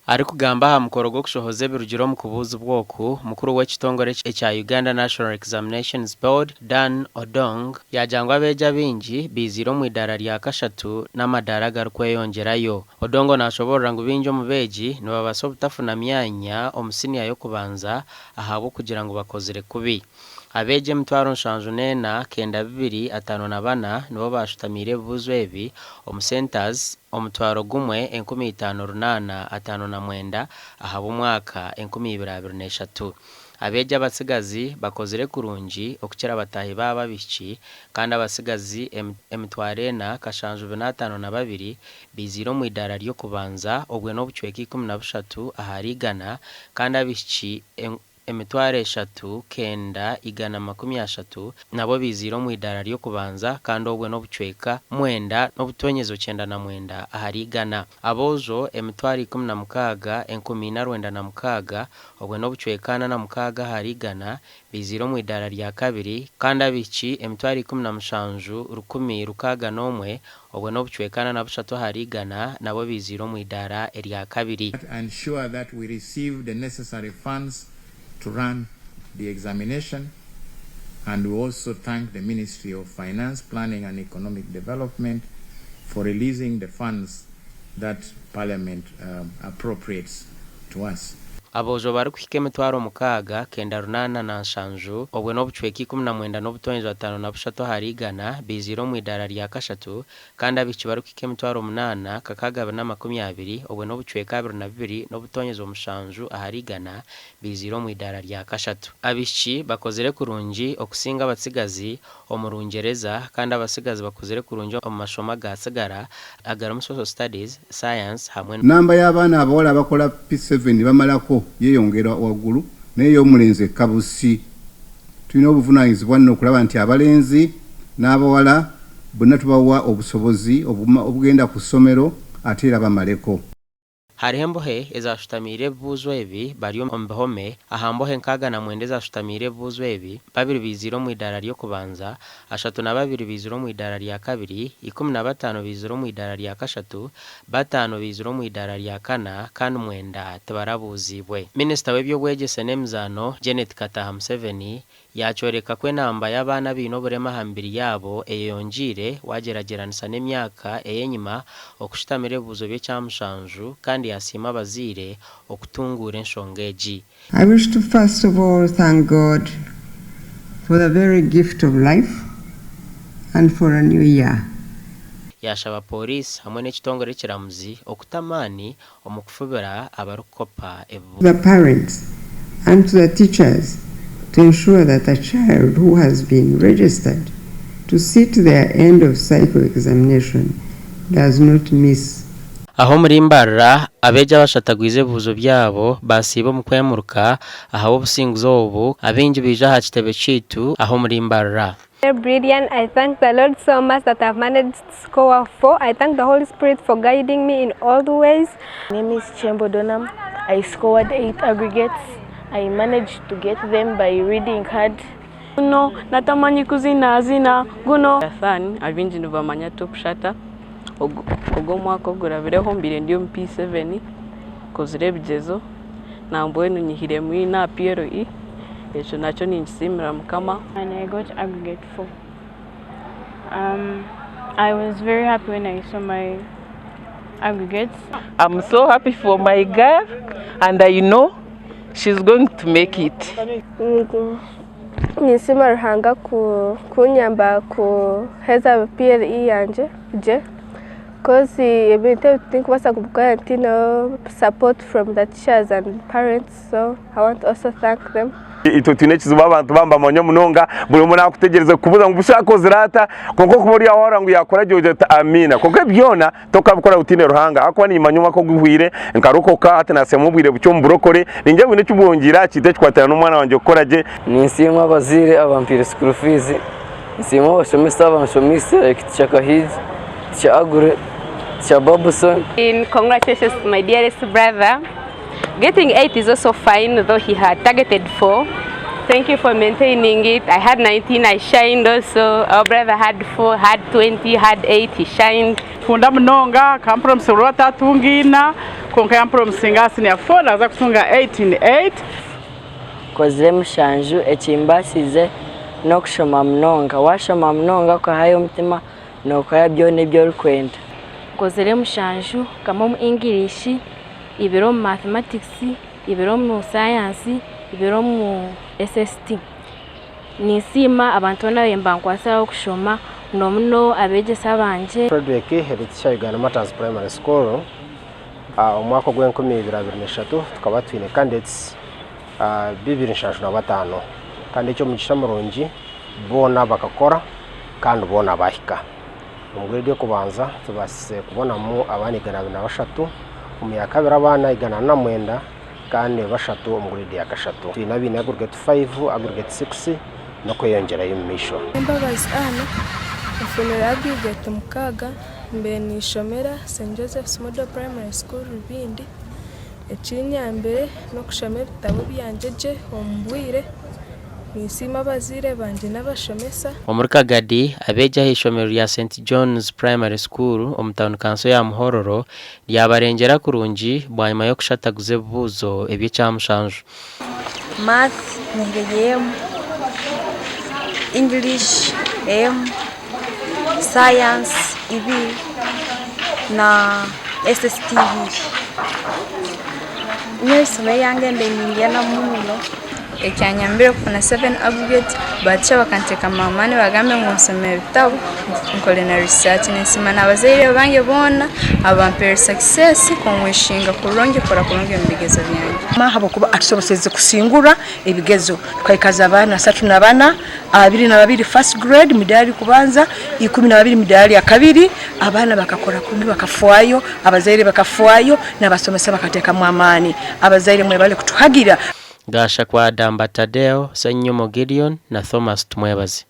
ari kugamba ha mukoro gwo kushohoza birugiro mu kubuza ubwoko mukuru w'ekitongore cya Uganda National Examinations Board Dan Odong yajangwa abeja bingi biziro mu idara rya kashatu n'amadara garkweyongerayo. Odongo nashobora ngo binjo mu beji no babaso butafuna myanya omusini yo kubanza ahabo kugira ngo bakozire kubi. Abeege mutwaro nshanju nena kenda 254 nibo bashutamire buzwebi omusenters omutwaro gumwe 1558 ahabo mwaka 2023. Abeege abasigazi bakozire kurungi okukira batahi baba bichi kandi abasigazi emitwarena kashanju 52 biziro mu idara ryo kubanza obwe no bucweki 13 aharigana kandi abichi emitware 3 kenda igana 30 nabo biziro mu idara ryo kubanza kandi obwe no bucweka mwenda no butonyezo 99 aharigana abozo emitware 16 1946 obwe no bucwekana na mukaga harigana biziro mu idara rya kabiri kandi abici emitware 17 rukumi rukaga nomwe obwe no bucwekana na bushatu harigana nabo biziro mu idara rya kabiri. Ensure that we receive the necessary funds to run the examination, and we also thank the Ministry of Finance, Planning and Economic Development for releasing the funds that Parliament appropriates to us. Abojo bari kuhike mitwaro mukaga kenda runana na nshanju obwe no bucweki 19 no butonyezo 5 na bushatu harigana biziro mu idara rya kashatu kandi abici bari kuhike mitwaro 8 kakaga na 20 obwe no bucweka 22 no butonyezo mushanju aharigana biziro mu idara rya kashatu. Abici bakozire kurungi okusinga abatsigazi omurungereza kandi abasigazi bakozire kurungi omumashomo gasagara agaram social studies science hamwe namba y'abana abawola bakola P7 bamalako yeyongera wagulu neyo mulenze kabusi. Tulina obuvunanyizibwa n'okulaba nti abalenzi n'abawala bonna tubawa obusobozi obugenda ku ssomero ate era bamaleko. Harihembohe ezashutamire buzwebi bari ombehome ahambohe nkaga na mwende zashutamire buzwebi babiri biziro mu idara ryo kubanza ashatu na babiri biziro mu idara rya kabiri 15 biziro mu idara rya kashatu 5 biziro mu idara rya kana kandi mwenda tabarabuzibwe. Minister w'ebyo bwegese nemzano Janet Kataha Museveni yacoreka kwe namba y'abana bino burema hambiri yabo eyonjire wagerageranisa n'emyaka eyenyima okushutamire buzo b'ekyamushanju kandi yasima bazire okutungura enshongeji. I wish to first of all thank God for the very gift of life and for a new year. Yashaba police hamwe n'ekitongore kiramuzi okutamani omukufubira abarukopa ebu. The parents and to the teachers to ensure that a child who has been registered to sit their end of cycle examination does not miss. Aho muri mbarra abeja bashatagwize buzo byabo basibo mu kwemuruka aho businguzo ubu abenje bija ha kitebe citu aho muri mbarra. Brilliant. I thank the Lord so much that I've managed to score 4. I thank the Holy Spirit for guiding me in all the ways. My name is Chembo Donam. I scored 8 aggregates. I managed to get them by reading hard. Guno natamani kuzina guno Nathan abinji nubamanya top shata ogomwaka ogurabireho mbire ndiyo P7 kozire bigezo nambwenu nyihire muri na P.L.E ejo nacho ninsimira mukama and I got aggregate 4. I was very happy when I saw my aggregates. I'm so happy for my girl and I know she's going to make it. Nisima ruhanga kunyamba heza P.L.E yanje je because ebintu think basa kubukana tino support from the teachers and parents, so I want to also thank them. Ito tunekizo babantu bamba monyo munonga buri muna kutegereza kubuza ngo ushaka zirata koko kuburi ahora ngo yakora joje amina koko byona toka bukora utine ruhanga akwa ni manyuma ko guhwire nkarokoka ate nasemubwire bucyo mburokore ninje bine cyubwongira kite twatana n'umwana wanje ukoraje ninsimwa abazire abampire school fees ninsimwa abashomesa abashomisa kichaka hiji chagure chababuson. Congratulations to my dearest brother. Getting 8 is also fine, though he had targeted 4. Thank you for maintaining it. I had 19, I shined also. Our brother had 4, had 20, had 8, he shined. Funda mnonga, come from Sorota Tungina, konka yampromisinga senior 4 naza kutunga 8 in 8. Bakozire mushanju ekimbasize no kushoma mnonga washoma mnonga kwa hayo mutima no kwa byone byo rukwenda. Bakozire mushanju kama mu English, ibiro mu mathematics, ibiro mu science, ibiro mu SST. Nisima abantu nabemba nkwasira okushoma nomno abegesa banje. Project Heritage Uganda Matters Primary School omwaka gw'2023 tukaba twine candidates 255 kandi cyo mugisha murungi bona bakakora kandi bona bahika. Umugwede kubanza tubasise kubonamo abana 123 umuyaka kabiri abana 109 kandi bashatu umugwede yakashatu twina bine aggregate 5 aggregate 6 no kwiyongera yimisho. Imbabazi ana ufunira aggregate mukaga mbe nishomera St Joseph's Model Primary School Rubindi ekinyambere no kushomera bitabo byanjeje ombwire nisima bazire banje n'abashomesa. Omurika gadi abeja hishomero ya St John's Primary School omutano kanso ya Muhororo lyabarengera kurungi bwanyuma yo kushataguze buzo eby'ekyamushanju. Math ngeyem, English science ibi na SST Nyesome yange mbe na muno ekyanyambire kufuna 7 aggregate bacha bakanteka mamane bagambe ngonsome bitabo nkole na research nesima nabazaire bange bona abampere success kumwishinga kulonge kora kulonge mbigezo byange mahabo kuba atusoboseze kusingura ebigezo twayikaza abana 32 22 first grade midali kubanza 12 midali ya kabiri abana bakakora kumbi bakafwayo abazaire bakafwayo nabasomesa bakateka mwamani abazaire mwebale kutuhagira. Gasha kwa Damba Tadeo, Senyomo Gideon na Thomas Tumwebazi.